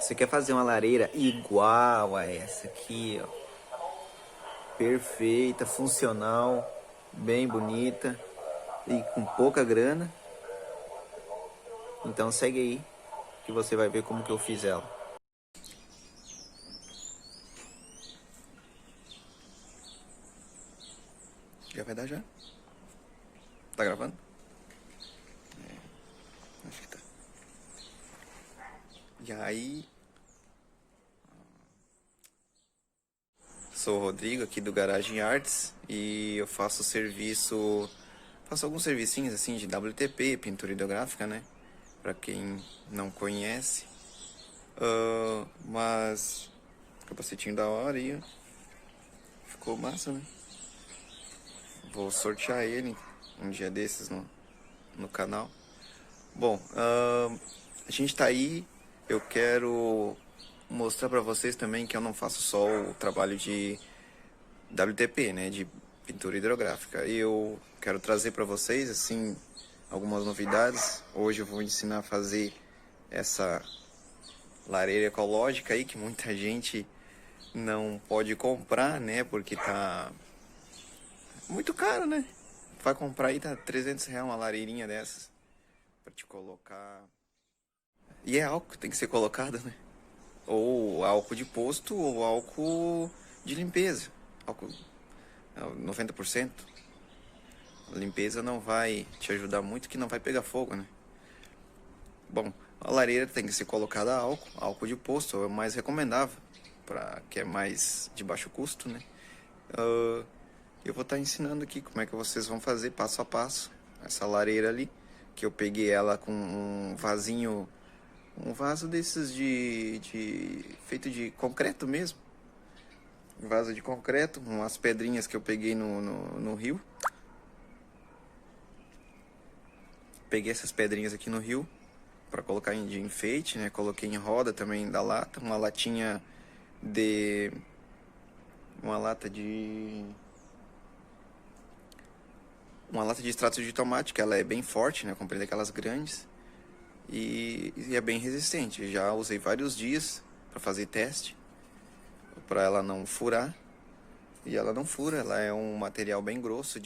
Você quer fazer uma lareira igual a essa aqui, ó. Perfeita, funcional, bem bonita e com pouca grana. Então segue aí que você vai ver como que eu fiz ela. Já vai dar já? Tá gravando? Acho que tá. E aí, sou o Rodrigo aqui do Garagem Arts e eu faço faço alguns servicinhos assim de WTP, pintura hidrográfica, né? Pra quem não conhece. Mas capacetinho da hora aí, ó. Ficou massa, né? Vou sortear ele um dia desses no canal. Bom, a gente tá aí. Eu quero mostrar pra vocês também que eu não faço só o trabalho de WTP, né, de pintura hidrográfica. Eu quero trazer pra vocês assim algumas novidades. Hoje eu vou ensinar a fazer essa lareira ecológica aí que muita gente não pode comprar, né, porque tá muito caro, né? Vai comprar aí, tá R$ 300 uma lareirinha dessas pra te colocar. E é álcool que tem que ser colocado, né? Ou álcool de posto ou álcool de limpeza. Álcool 90%. A limpeza não vai te ajudar muito, que não vai pegar fogo, né? Bom, a lareira tem que ser colocada álcool de posto é o mais recomendável, para que é mais de baixo custo, né? Eu vou estar ensinando aqui como é que vocês vão fazer passo a passo essa lareira ali, que eu peguei ela com um vasinho, um vaso desses feito de concreto mesmo, um vaso de concreto, umas pedrinhas que eu peguei no rio. Peguei essas pedrinhas aqui no rio para colocar de enfeite, né? Coloquei em roda também da lata, de uma lata de uma lata de extrato de tomate, que ela é bem forte, né? Eu comprei daquelas grandes e é bem resistente. Já usei vários dias para fazer teste, para ela não furar. E ela não fura, ela é um material bem grosso